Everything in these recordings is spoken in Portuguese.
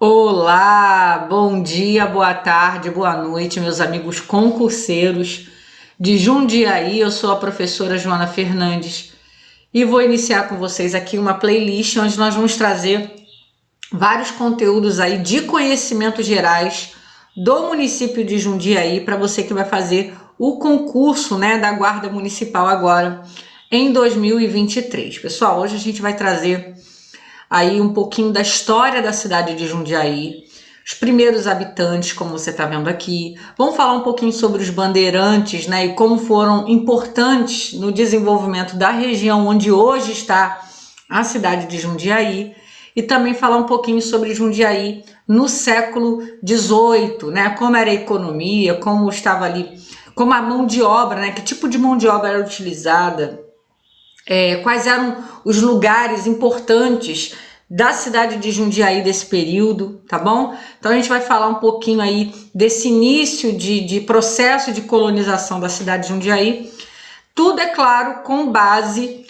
Olá, bom dia, boa tarde, boa noite, meus amigos concurseiros de Jundiaí. Eu sou a professora Joana Fernandes e vou iniciar com vocês aqui uma playlist onde nós vamos trazer vários conteúdos aí de conhecimentos gerais do município de Jundiaí para você que vai fazer o concurso, né, da Guarda Municipal agora em 2023. Pessoal, hoje a gente vai trazer aí um pouquinho da história da cidade de Jundiaí, os primeiros habitantes, como você está vendo aqui. Vamos falar um pouquinho sobre os bandeirantes, né, e como foram importantes no desenvolvimento da região onde hoje está a cidade de Jundiaí. E também falar um pouquinho sobre Jundiaí no século XVIII, né, como era a economia, como estava ali, como a mão de obra, né, que tipo de mão de obra era utilizada, quais eram os lugares importantes da cidade de Jundiaí desse período, tá bom? Então a gente vai falar um pouquinho aí desse início de processo de colonização da cidade de Jundiaí. Tudo, é claro, com base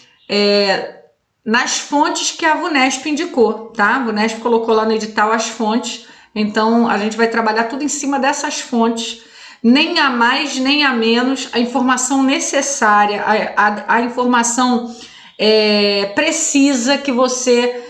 nas fontes que a VUNESP indicou, tá? A VUNESP colocou lá no edital as fontes, então a gente vai trabalhar tudo em cima dessas fontes, nem a mais nem a menos, a informação necessária, a informação precisa que você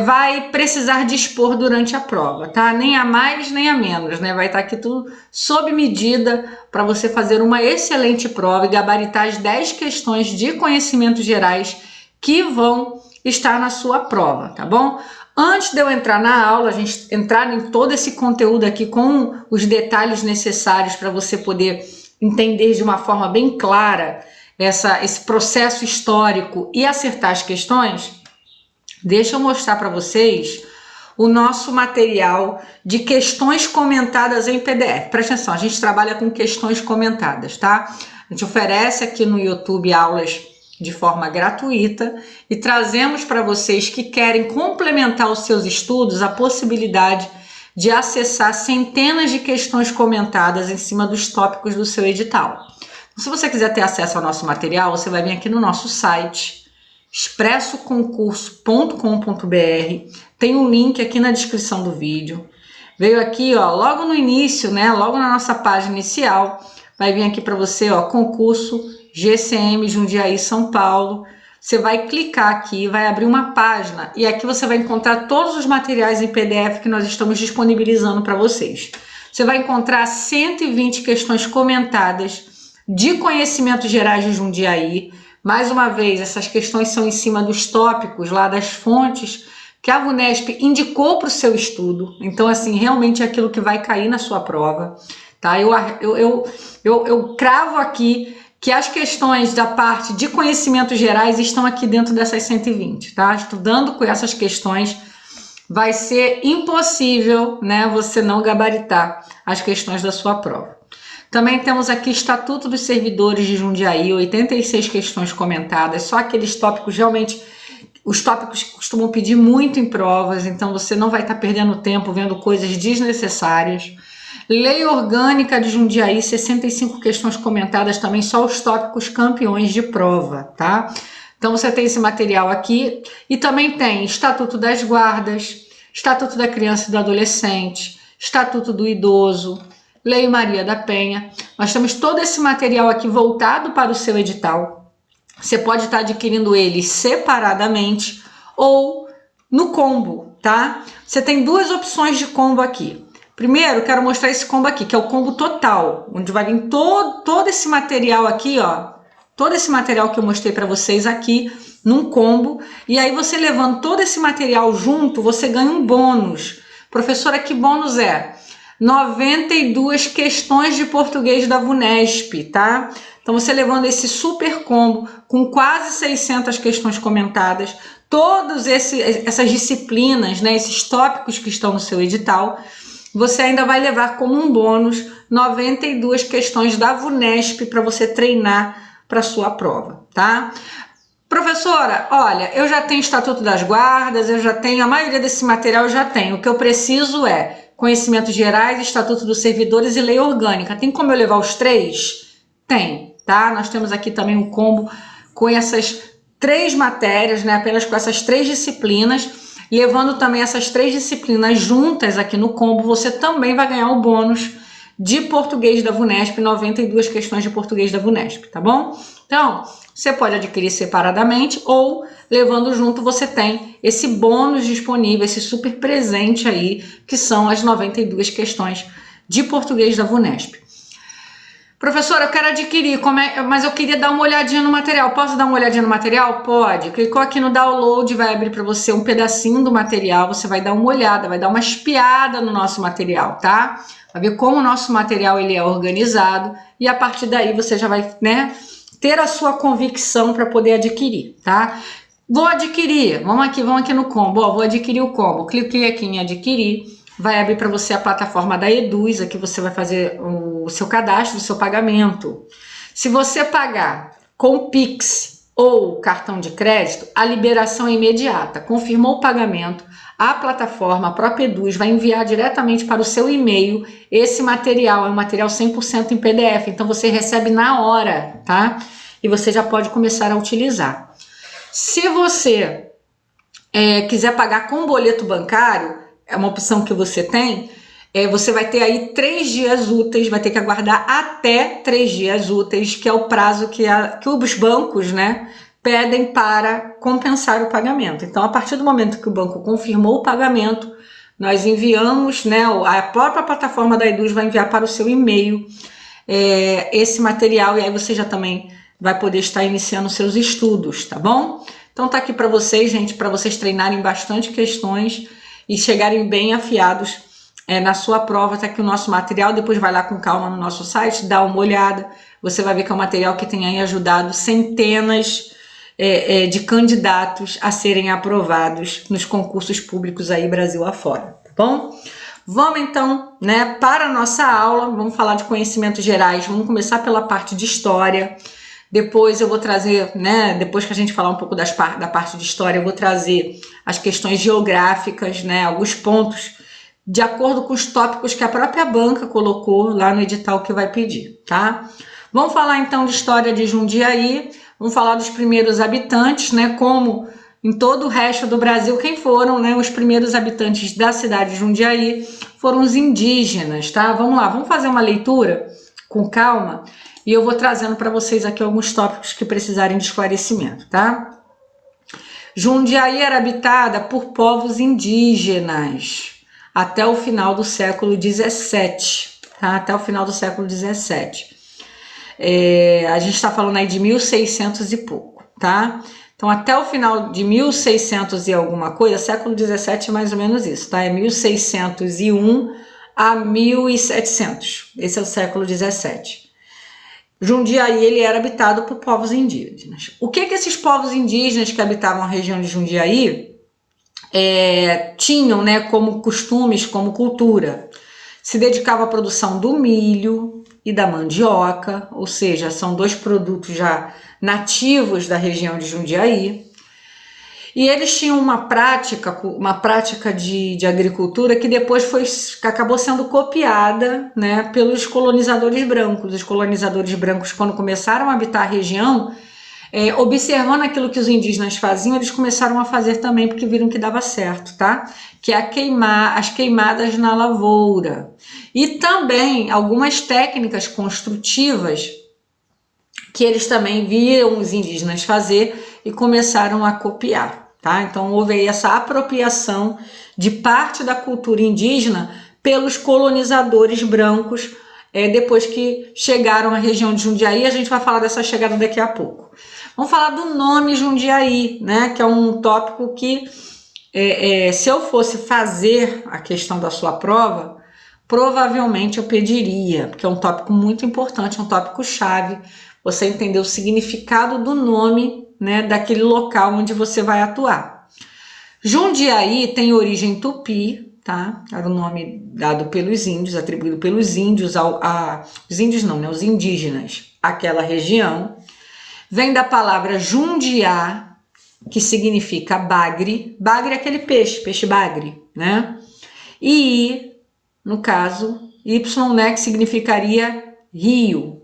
vai precisar dispor durante a prova, tá? Nem a mais nem a menos, né? Vai estar aqui tudo sob medida para você fazer uma excelente prova e gabaritar as 10 questões de conhecimentos gerais que vão estar na sua prova, tá bom? Antes de eu entrar na aula, a gente entrar em todo esse conteúdo aqui com os detalhes necessários para você poder entender de uma forma bem clara esse processo histórico e acertar as questões, deixa eu mostrar para vocês o nosso material de questões comentadas em PDF. Presta atenção, a gente trabalha com questões comentadas, tá? A gente oferece aqui no YouTube aulas de forma gratuita e trazemos para vocês que querem complementar os seus estudos a possibilidade de acessar centenas de questões comentadas em cima dos tópicos do seu edital. Se você quiser ter acesso ao nosso material, você vai vir aqui no nosso site expressoconcurso.com.br, tem um link aqui na descrição do vídeo. Veio aqui, ó, logo no início, né, logo na nossa página inicial, vai vir aqui para você, ó, concurso GCM Jundiaí São Paulo. Você vai clicar aqui, vai abrir uma página e aqui você vai encontrar todos os materiais em PDF que nós estamos disponibilizando para vocês. Você vai encontrar 120 questões comentadas de conhecimentos gerais de Jundiaí. Mais uma vez, essas questões são em cima dos tópicos lá das fontes que a VUNESP indicou para o seu estudo. Então, assim, realmente é aquilo que vai cair na sua prova, tá? Eu cravo aqui que as questões da parte de conhecimentos gerais estão aqui dentro dessas 120, tá? Estudando com essas questões, vai ser impossível, né, você não gabaritar as questões da sua prova. Também temos aqui Estatuto dos Servidores de Jundiaí, 86 questões comentadas, só aqueles tópicos realmente, os tópicos que costumam pedir muito em provas, então você não vai estar perdendo tempo vendo coisas desnecessárias. Lei Orgânica de Jundiaí, 65 questões comentadas também, só os tópicos campeões de prova, tá? Então você tem esse material aqui e também tem Estatuto das Guardas, Estatuto da Criança e do Adolescente, Estatuto do Idoso, Lei Maria da Penha. Nós temos todo esse material aqui voltado para o seu edital. Você pode estar adquirindo ele separadamente ou no combo, tá? Você tem duas opções de combo aqui. Primeiro, quero mostrar esse combo aqui, que é o combo total, onde vai vir todo esse material aqui, ó. Todo esse material que eu mostrei para vocês aqui num combo. E aí você levando todo esse material junto, você ganha um bônus. Professora, que bônus é? 92 questões de português da VUNESP, tá? Então você levando esse super combo com quase 600 questões comentadas, todas essas disciplinas, né, esses tópicos que estão no seu edital, você ainda vai levar como um bônus 92 questões da VUNESP para você treinar para sua prova, tá? Professora, olha, eu já tenho Estatuto das Guardas, eu já tenho, a maioria desse material eu já tenho. O que eu preciso é conhecimentos gerais, Estatuto dos Servidores e Lei Orgânica. Tem como eu levar os três? Tem, tá? Nós temos aqui também um combo com essas 3 matérias, né? Apenas com essas 3 disciplinas. levando também essas 3 disciplinas juntas aqui no combo, você também vai ganhar o bônus de português da VUNESP, 92 questões de português da VUNESP, tá bom? Então, você pode adquirir separadamente ou levando junto você tem esse bônus disponível, esse super presente aí, que são as 92 questões de português da VUNESP. Professora, eu quero adquirir, mas eu queria dar uma olhadinha no material. Posso dar uma olhadinha no material? Pode. Clicou aqui no download, vai abrir para você um pedacinho do material. Você vai dar uma olhada, vai dar uma espiada no nosso material, tá? Vai ver como o nosso material ele é organizado e a partir daí você já vai, né, ter a sua convicção para poder adquirir, tá? Vou adquirir. Vamos aqui no combo. Ó, vou adquirir o combo. Cliquei aqui em adquirir. Vai abrir para você a plataforma da Eduz, aqui você vai fazer o seu cadastro, o seu pagamento. Se você pagar com Pix ou cartão de crédito, a liberação é imediata. Confirmou o pagamento, a plataforma, a própria Eduz, vai enviar diretamente para o seu e-mail esse material. É um material 100% em PDF, então você recebe na hora, tá? E você já pode começar a utilizar. Se você quiser pagar com boleto bancário, é uma opção que você tem, você vai ter aí 3 dias úteis, vai ter que aguardar até 3 dias úteis, que é o prazo que os bancos, né, pedem para compensar o pagamento. Então, a partir do momento que o banco confirmou o pagamento, nós enviamos, né, a própria plataforma da Eduz vai enviar para o seu e-mail esse material e aí você já também vai poder estar iniciando seus estudos, tá bom? Então, tá aqui para vocês, gente, para vocês treinarem bastante questões e chegarem bem afiados na sua prova. Tá aqui o nosso material, depois vai lá com calma no nosso site, dá uma olhada, você vai ver que é um material que tem aí ajudado centenas de candidatos a serem aprovados nos concursos públicos aí Brasil afora, tá bom? Vamos então, né, para a nossa aula, vamos falar de conhecimentos gerais, vamos começar pela parte de história. Depois eu vou trazer, né, depois que a gente falar um pouco da parte de história, eu vou trazer as questões geográficas, né, alguns pontos de acordo com os tópicos que a própria banca colocou lá no edital que vai pedir, tá? Vamos falar então de história de Jundiaí, vamos falar dos primeiros habitantes, né, como em todo o resto do Brasil, quem foram, né, os primeiros habitantes da cidade de Jundiaí foram os indígenas, tá? Vamos lá, vamos fazer uma leitura com calma. E eu vou trazendo para vocês aqui alguns tópicos que precisarem de esclarecimento, tá? Jundiaí era habitada por povos indígenas até o final do século XVII, tá? Até o final do século XVII. A gente está falando aí de 1600 e pouco, tá? Então, até o final de 1600 e alguma coisa, século XVII é mais ou menos isso, tá? É 1601 a 1700, esse é o século XVII. Jundiaí ele era habitado por povos indígenas. O que esses povos indígenas que habitavam a região de Jundiaí tinham, né, como costumes, como cultura? Se dedicavam à produção do milho e da mandioca, ou seja, são 2 produtos já nativos da região de Jundiaí. E eles tinham uma prática de agricultura que depois acabou sendo copiada, né, pelos colonizadores brancos. Os colonizadores brancos, quando começaram a habitar a região, observando aquilo que os indígenas faziam, eles começaram a fazer também porque viram que dava certo, tá? Que é as queimadas na lavoura. E também algumas técnicas construtivas que eles também viram os indígenas fazer e começaram a copiar, tá? Então houve aí essa apropriação de parte da cultura indígena pelos colonizadores brancos depois que chegaram à região de Jundiaí. A gente vai falar dessa chegada daqui a pouco. Vamos falar do nome Jundiaí, né? Que é um tópico que se eu fosse fazer a questão da sua prova, provavelmente eu pediria, porque é um tópico muito importante, é um tópico chave, você entender o significado do nome, né, daquele local onde você vai atuar. Jundiaí tem origem tupi, tá? Era o nome dado pelos índios, atribuído pelos índios os índios não, né, os indígenas, àquela região. Vem da palavra jundiá, que significa bagre. Bagre é aquele peixe bagre, né? E, no caso, Y, né, que significaria rio.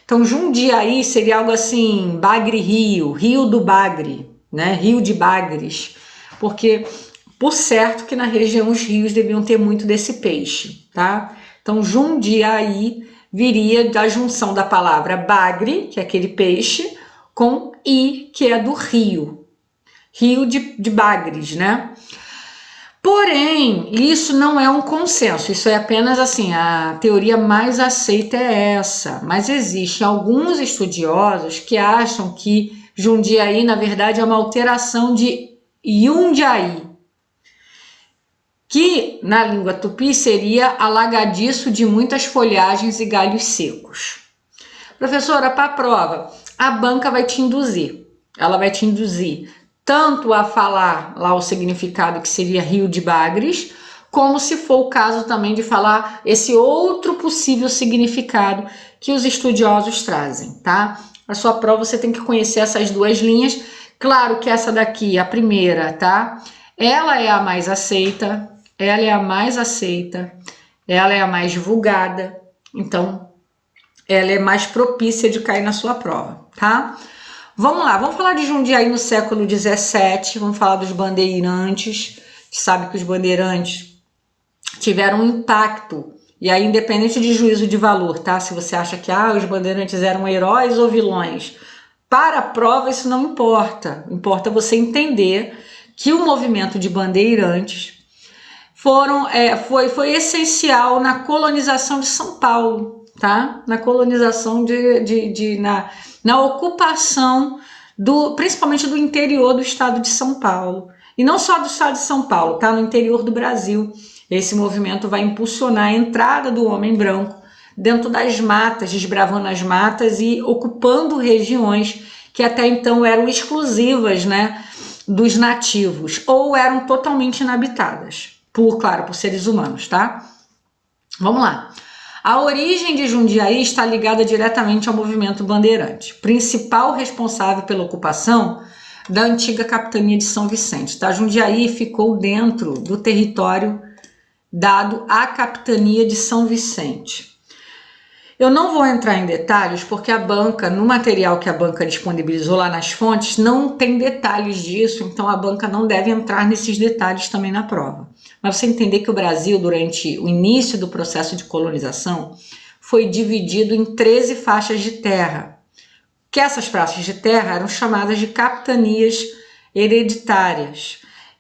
Então, Jundiaí seria algo assim, Bagre Rio, Rio do Bagre, né? Rio de Bagres, porque por certo que na região os rios deviam ter muito desse peixe, tá? Então, Jundiaí viria da junção da palavra bagre, que é aquele peixe, com I, que é do rio. Rio de bagres, né? Porém, isso não é um consenso, isso é apenas assim, a teoria mais aceita é essa, mas existem alguns estudiosos que acham que Jundiaí, na verdade, é uma alteração de Yundiaí, que na língua tupi seria alagadiço de muitas folhagens e galhos secos. Professora, para a prova, a banca vai te induzir, ela vai te induzir tanto a falar lá o significado que seria rio de bagres, como se for o caso também de falar esse outro possível significado que os estudiosos trazem, tá? A sua prova você tem que conhecer essas duas linhas. Claro que essa daqui, a primeira, tá? Ela é a mais aceita, ela é a mais aceita, ela é a mais divulgada, então ela é mais propícia de cair na sua prova, tá? Vamos lá, vamos falar de Jundiaí no século XVII, vamos falar dos bandeirantes. Você sabe que os bandeirantes tiveram um impacto, e aí independente de juízo de valor, tá? Se você acha que os bandeirantes eram heróis ou vilões, para a prova isso não importa, importa você entender que o movimento de bandeirantes foi essencial na colonização de São Paulo, tá? Na colonização na ocupação principalmente do interior do estado de São Paulo. E não só do estado de São Paulo, tá? No interior do Brasil. Esse movimento vai impulsionar a entrada do homem branco dentro das matas, desbravando as matas e ocupando regiões que até então eram exclusivas, né, dos nativos, ou eram totalmente inabitadas, por seres humanos, tá? Vamos lá. A origem de Jundiaí está ligada diretamente ao movimento bandeirante, principal responsável pela ocupação da antiga capitania de São Vicente, tá? Jundiaí ficou dentro do território dado à capitania de São Vicente. Eu não vou entrar em detalhes porque a banca, no material que a banca disponibilizou lá nas fontes, não tem detalhes disso, então a banca não deve entrar nesses detalhes também na prova. Mas você entender que o Brasil, durante o início do processo de colonização, foi dividido em 13 faixas de terra, que essas faixas de terra eram chamadas de capitanias hereditárias.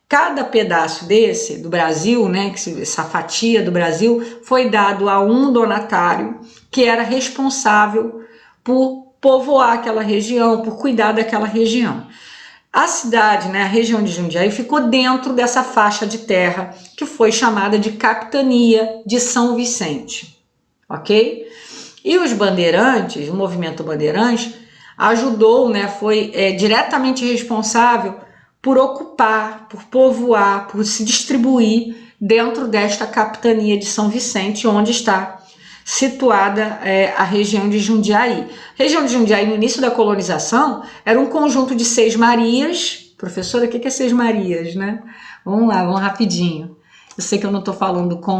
Cada pedaço desse, do Brasil, né, essa fatia do Brasil, foi dado a um donatário que era responsável por povoar aquela região, por cuidar daquela região. A cidade, né, a região de Jundiaí, ficou dentro dessa faixa de terra que foi chamada de Capitania de São Vicente, ok? E os bandeirantes, o movimento bandeirante, ajudou, né, foi diretamente responsável por ocupar, por povoar, por se distribuir dentro desta Capitania de São Vicente, onde está situada a região de Jundiaí. A região de Jundiaí, no início da colonização, era um conjunto de 6 Marias. Professora, o que é 6 Marias, né? Vamos lá, vamos rapidinho. Eu sei que eu não estou falando com...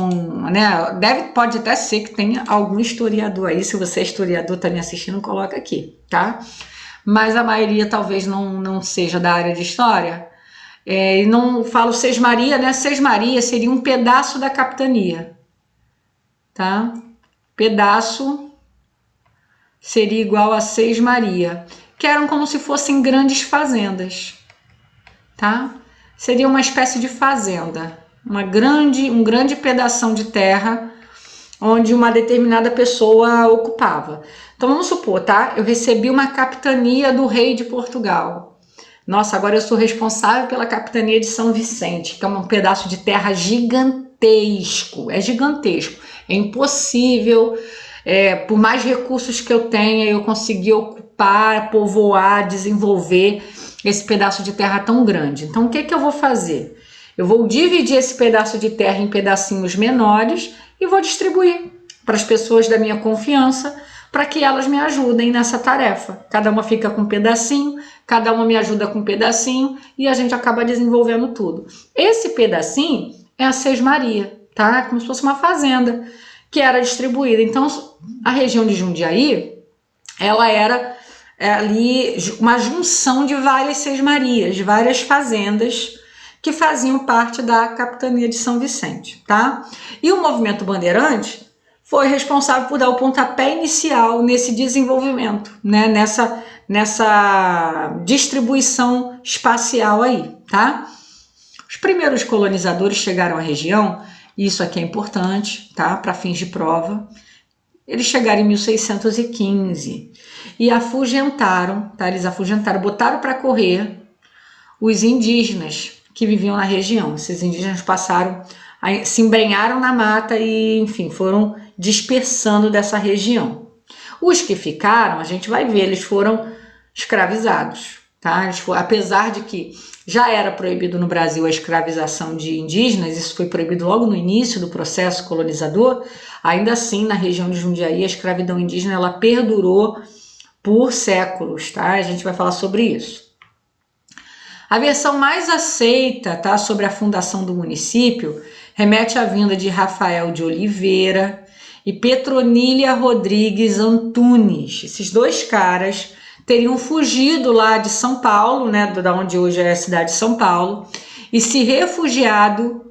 né? Pode até ser que tenha algum historiador aí. Se você é historiador, está me assistindo, coloca aqui, tá? Mas a maioria talvez não seja da área de história. E não falo 6 Marias, né? 6 Marias seria um pedaço da capitania, tá? Pedaço seria igual a 6 Marias, que eram como se fossem grandes fazendas, tá? Seria uma espécie de fazenda, um grande pedação de terra onde uma determinada pessoa ocupava. Então vamos supor, tá? Eu recebi uma capitania do rei de Portugal. Nossa, agora eu sou responsável pela capitania de São Vicente, que é um pedaço de terra gigantesco, é gigantesco. É impossível, por mais recursos que eu tenha, eu conseguir ocupar, povoar, desenvolver esse pedaço de terra tão grande. Então, o que eu vou fazer? Eu vou dividir esse pedaço de terra em pedacinhos menores e vou distribuir para as pessoas da minha confiança, para que elas me ajudem nessa tarefa. Cada uma fica com um pedacinho, cada uma me ajuda com um pedacinho e a gente acaba desenvolvendo tudo. Esse pedacinho é a 6 Marias, tá? Como se fosse uma fazenda que era distribuída. Então, a região de Jundiaí, ela era ali uma junção de várias 6 Marias, de várias fazendas que faziam parte da capitania de São Vicente, tá? E o movimento bandeirante foi responsável por dar o pontapé inicial nesse desenvolvimento, né? Nessa distribuição espacial aí, tá? Os primeiros colonizadores chegaram à região, e isso aqui é importante, tá? Para fins de prova. Eles chegaram em 1615 e afugentaram, tá? Eles afugentaram, botaram para correr os indígenas que viviam na região. Esses indígenas passaram, se embrenharam na mata e, enfim, foram dispersando dessa região. Os que ficaram, a gente vai ver, eles foram escravizados, tá? Apesar de que já era proibido no Brasil a escravização de indígenas, isso foi proibido logo no início do processo colonizador, ainda assim, na região de Jundiaí, a escravidão indígena ela perdurou por séculos, tá? A gente vai falar sobre isso. A versão mais aceita, tá, sobre a fundação do município remete à vinda de Rafael de Oliveira e Petronília Rodrigues Antunes. Esses dois caras teriam fugido lá de São Paulo, né, da onde hoje é a cidade de São Paulo, e se refugiado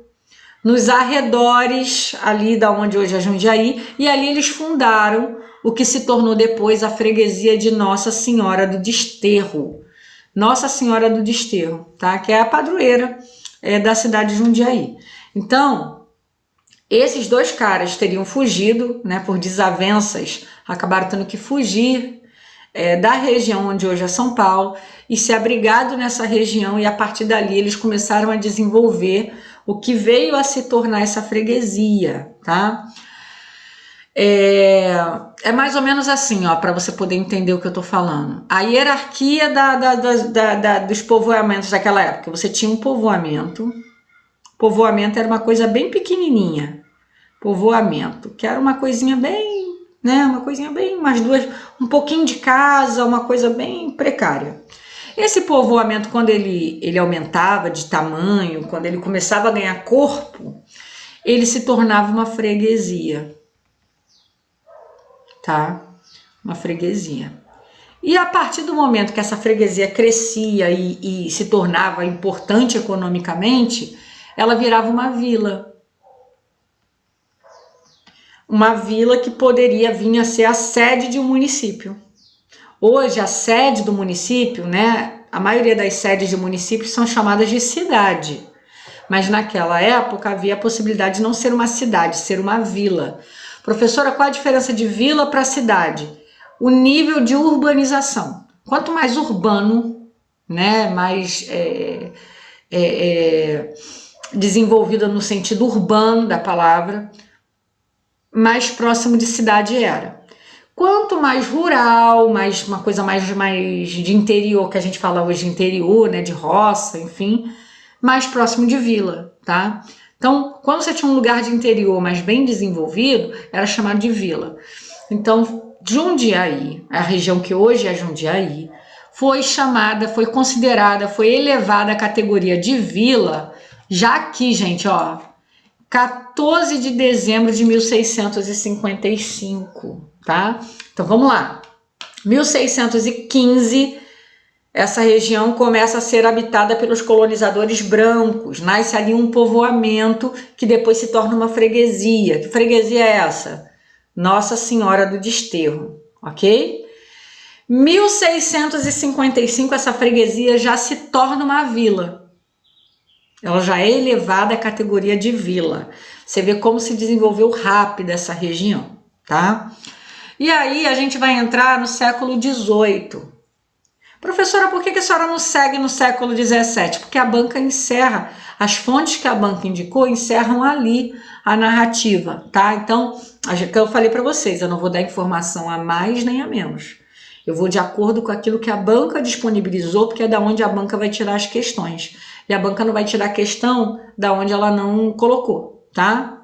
nos arredores ali da onde hoje é Jundiaí, e ali eles fundaram o que se tornou depois a freguesia de Nossa Senhora do Desterro. Nossa Senhora do Desterro, tá? Que é a padroeira da cidade de Jundiaí. Então, esses dois caras teriam fugido, né, por desavenças, acabaram tendo que fugir da região onde hoje é São Paulo e se abrigado nessa região, e a partir dali eles começaram a desenvolver o que veio a se tornar essa freguesia, tá? É mais ou menos assim, ó, para você poder entender o que eu tô falando. A hierarquia dos povoamentos daquela época. Você tinha um povoamento era uma coisa bem pequenininha. Povoamento, que era uma coisinha bem, né, uma coisinha bem, umas duas, um pouquinho de casa, uma coisa bem precária. Esse povoamento, quando ele aumentava de tamanho, quando ele começava a ganhar corpo, ele se tornava uma freguesia. Tá? Uma freguesia. E a partir do momento que essa freguesia crescia e se tornava importante economicamente, ela virava uma vila. Uma vila que poderia vir a ser a sede de um município. Hoje, a sede do município, né? A maioria das sedes de municípios são chamadas de cidade. Mas naquela época havia a possibilidade de não ser uma cidade, ser uma vila. Professora, qual a diferença de vila para cidade? O nível de urbanização. Quanto mais urbano, né, mais desenvolvida no sentido urbano da palavra, mais próximo de cidade era. Quanto mais rural, mais uma coisa mais de interior, que a gente fala hoje de interior, né, de roça, enfim, mais próximo de vila, tá? Então, quando você tinha um lugar de interior mais bem desenvolvido, era chamado de vila. Então, Jundiaí, a região que hoje é Jundiaí, foi considerada, foi elevada à categoria de vila, já aqui, gente, ó, 14 de dezembro de 1655, tá? Então, vamos lá. 1615, essa região começa a ser habitada pelos colonizadores brancos. Nasce ali um povoamento que depois se torna uma freguesia. Que freguesia é essa? Nossa Senhora do Desterro, ok? 1655, essa freguesia já se torna uma vila. Ela já é elevada à categoria de vila. Você vê como se desenvolveu rápido essa região, tá? E aí a gente vai entrar no século XVIII. Professora, por que a senhora não segue no século XVII? Porque a banca encerra, as fontes que a banca indicou encerram ali a narrativa, tá? Então, que eu falei para vocês, eu não vou dar informação a mais nem a menos. Eu vou de acordo com aquilo que a banca disponibilizou, porque é da onde a banca vai tirar as questões. E a banca não vai tirar a questão da onde ela não colocou, tá?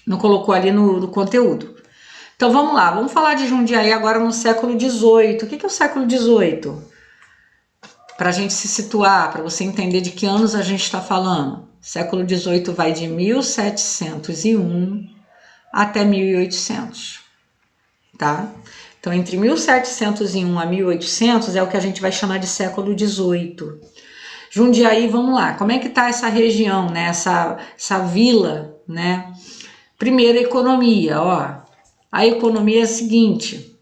Não colocou ali no conteúdo. Então vamos lá, vamos falar de Jundiaí agora no século XVIII. O que é o século XVIII? Para a gente se situar, para você entender de que anos a gente está falando. O século XVIII vai de 1701 até 1800, tá? Então, entre 1701 a 1800 é o que a gente vai chamar de século XVIII. Jundiaí, vamos lá, como é que está essa região, né? Essa vila, né? Primeiro, economia, ó. A economia é a seguinte: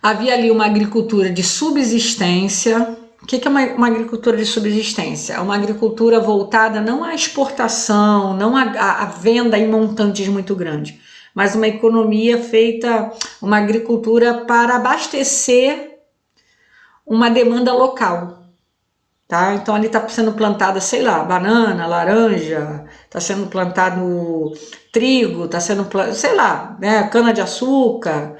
havia ali uma agricultura de subsistência. O que é uma agricultura de subsistência? É uma agricultura voltada não à exportação, não à venda em montantes muito grandes, mas uma economia feita, uma agricultura para abastecer uma demanda local, tá? Então ali está sendo plantada, sei lá, banana, laranja, está sendo plantado trigo, está sendo, sei lá, né, cana-de-açúcar.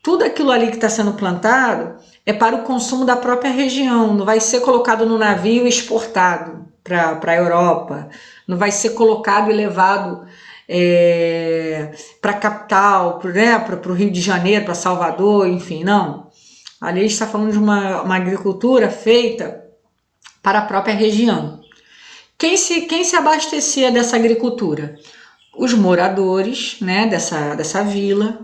Tudo aquilo ali que está sendo plantado é para o consumo da própria região, não vai ser colocado no navio e exportado para a Europa, não vai ser colocado e levado para a capital, para o Rio de Janeiro, para Salvador, enfim, não. Ali a gente está falando de uma agricultura feita para a própria região. Quem se abastecia dessa agricultura? Os moradores, né, dessa vila,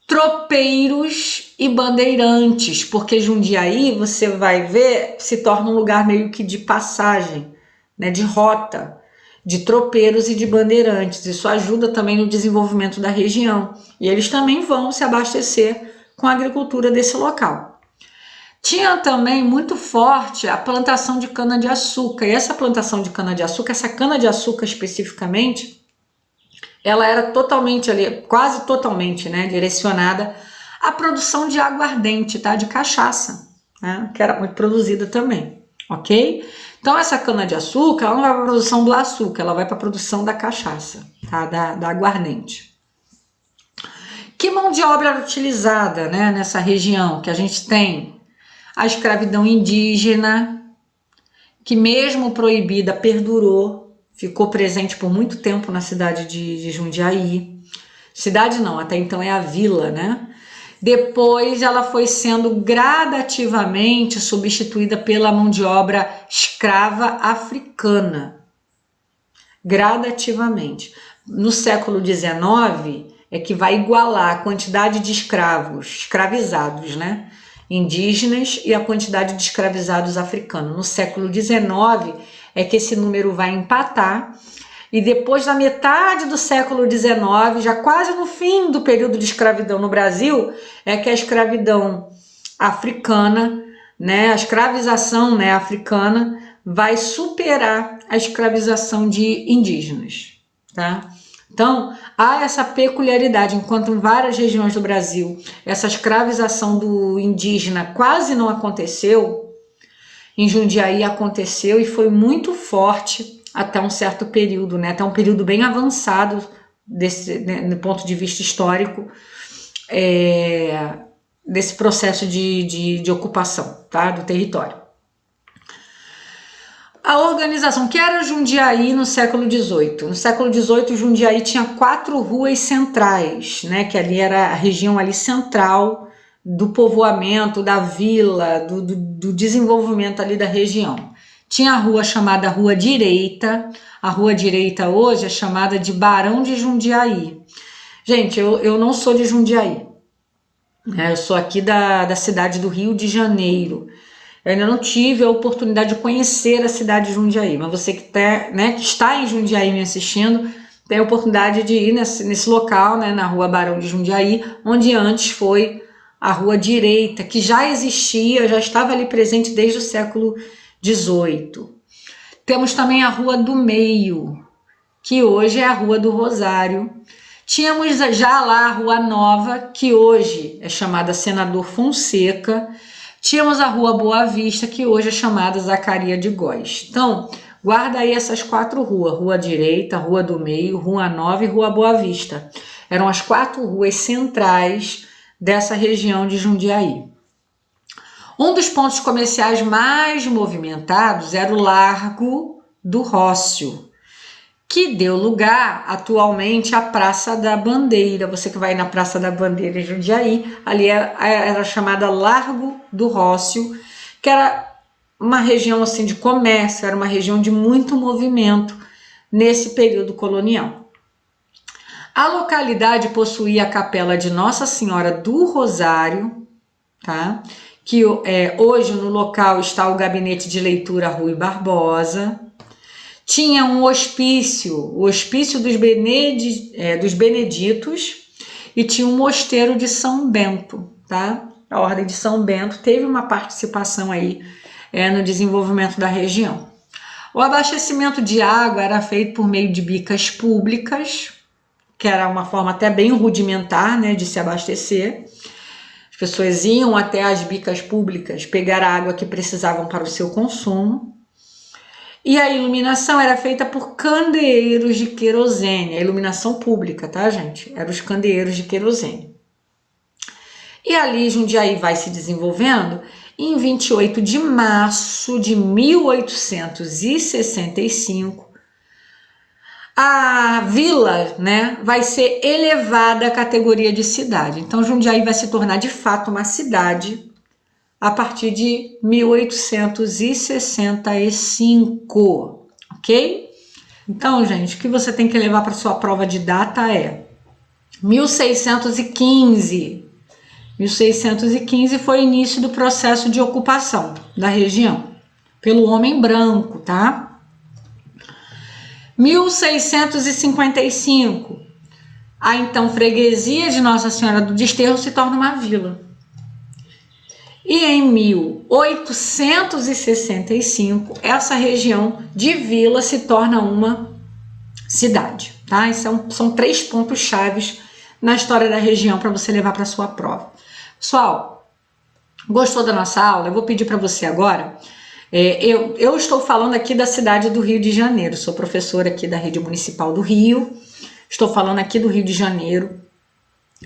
tropeiros e bandeirantes, porque Jundiaí, você vai ver, se torna um lugar meio que de passagem, né, de rota, de tropeiros e de bandeirantes. Isso ajuda também no desenvolvimento da região. E eles também vão se abastecer com a agricultura desse local. Tinha também muito forte a plantação de cana-de-açúcar. E essa plantação de cana-de-açúcar, essa cana-de-açúcar especificamente, ela era totalmente ali, quase totalmente, né, direcionada à produção de aguardente, tá, de cachaça, né, que era muito produzida também, ok? Então essa cana-de-açúcar, ela não vai para a produção do açúcar, ela vai para a produção da cachaça, tá, da aguardente. Que mão de obra era utilizada, né, nessa região? Que a gente tem a escravidão indígena, que mesmo proibida perdurou, ficou presente por muito tempo na cidade de Jundiaí. Cidade não, até então é a vila, né? Depois ela foi sendo gradativamente substituída pela mão de obra escrava africana. Gradativamente. No século XIX é que vai igualar a quantidade de escravizados, né, indígenas e a quantidade de escravizados africanos. No século XIX é que esse número vai empatar, e depois da metade do século XIX, já quase no fim do período de escravidão no Brasil, é que a escravidão africana, né, a escravização, né, africana vai superar a escravização de indígenas, tá? Então, há essa peculiaridade, enquanto em várias regiões do Brasil essa escravização do indígena quase não aconteceu, em Jundiaí aconteceu e foi muito forte até um certo período, né? Até um período bem avançado do ponto de vista histórico, desse processo de ocupação, tá? Do território. A organização, que era Jundiaí no século XVIII. No século XVIII, Jundiaí tinha 4 ruas centrais, né, que ali era a região ali central do povoamento, da vila, do desenvolvimento ali da região. Tinha a rua chamada Rua Direita. A Rua Direita hoje é chamada de Barão de Jundiaí. Gente, eu não sou de Jundiaí, né, eu sou aqui da cidade do Rio de Janeiro. Eu ainda não tive a oportunidade de conhecer a cidade de Jundiaí, mas você que, né, que está em Jundiaí me assistindo, tem a oportunidade de ir nesse local, né, na Rua Barão de Jundiaí, onde antes foi a Rua Direita, que já existia, já estava ali presente desde o século XVIII. Temos também a Rua do Meio, que hoje é a Rua do Rosário. Tínhamos já lá a Rua Nova, que hoje é chamada Senador Fonseca. Tínhamos a Rua Boa Vista, que hoje é chamada Zacaria de Góes. Então, guarda aí essas 4 ruas: Rua Direita, Rua do Meio, Rua Nova e Rua Boa Vista. Eram as 4 ruas centrais dessa região de Jundiaí. Um dos pontos comerciais mais movimentados era o Largo do Rócio, que deu lugar atualmente à Praça da Bandeira. Você que vai na Praça da Bandeira em Jundiaí, ali era chamada Largo do Rócio, que era uma região assim de comércio, era uma região de muito movimento nesse período colonial. A localidade possuía a capela de Nossa Senhora do Rosário, tá? que hoje no local está o Gabinete de Leitura Rui Barbosa. Tinha um hospício, o Hospício dos Beneditos, e tinha um mosteiro de São Bento, tá? A Ordem de São Bento teve uma participação aí no desenvolvimento da região. O abastecimento de água era feito por meio de bicas públicas, que era uma forma até bem rudimentar, né, de se abastecer. As pessoas iam até as bicas públicas pegar a água que precisavam para o seu consumo. E a iluminação era feita por candeeiros de querosene, a iluminação pública, tá, gente? Eram os candeeiros de querosene. E ali Jundiaí vai se desenvolvendo. Em 28 de março de 1865, a vila, né, vai ser elevada à categoria de cidade. Então, Jundiaí vai se tornar de fato uma cidade a partir de 1865, ok? Então, gente, o que você tem que levar para sua prova de data é 1615. 1615 foi o início do processo de ocupação da região pelo homem branco, tá? 1655, a então freguesia de Nossa Senhora do Desterro se torna uma vila. E em 1865, essa região de vila se torna uma cidade, tá? E são 3 pontos chaves na história da região para você levar para sua prova. Pessoal, gostou da nossa aula? Eu vou pedir para você agora. Eu estou falando aqui da cidade do Rio de Janeiro, sou professora aqui da Rede Municipal do Rio, estou falando aqui do Rio de Janeiro.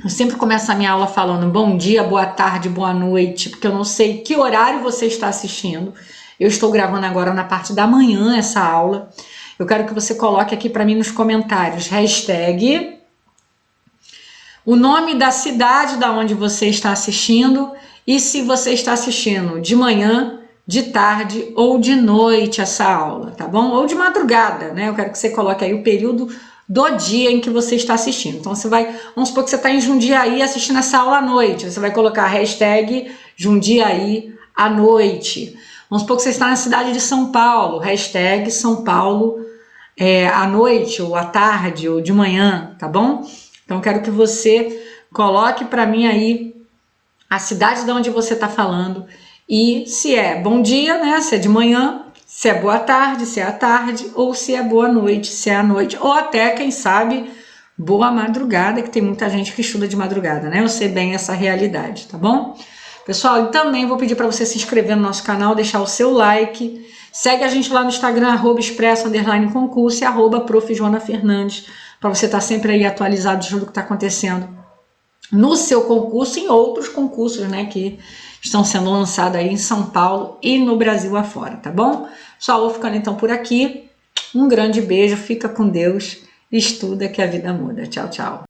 Eu sempre começo a minha aula falando bom dia, boa tarde, boa noite, porque eu não sei que horário você está assistindo. Eu estou gravando agora na parte da manhã essa aula. Eu quero que você coloque aqui para mim nos comentários, hashtag, o nome da cidade da onde você está assistindo e se você está assistindo de manhã, de tarde ou de noite essa aula, tá bom? Ou de madrugada, né? Eu quero que você coloque aí o período do dia em que você está assistindo. Então você vai, vamos supor que você está em Jundiaí assistindo essa aula à noite, você vai colocar hashtag Jundiaí à noite. Vamos supor que você está na cidade de São Paulo, hashtag São Paulo à noite, ou à tarde, ou de manhã, tá bom? Então quero que você coloque para mim aí a cidade de onde você está falando e se é bom dia, né? Se é de manhã, se é boa tarde, se é à tarde, ou se é boa noite, se é à noite, ou até, quem sabe, boa madrugada, que tem muita gente que estuda de madrugada, né? Eu sei bem essa realidade, tá bom? Pessoal, e também vou pedir para você se inscrever no nosso canal, deixar o seu like, segue a gente lá no Instagram, @expresso_concurso e @profJoanaFernandes, para você estar sempre aí atualizado de tudo que está acontecendo no seu concurso e em outros concursos, né, que estão sendo lançados aí em São Paulo e no Brasil afora, tá bom? Só vou ficando então por aqui. Um grande beijo, fica com Deus, estuda que a vida muda. Tchau, tchau.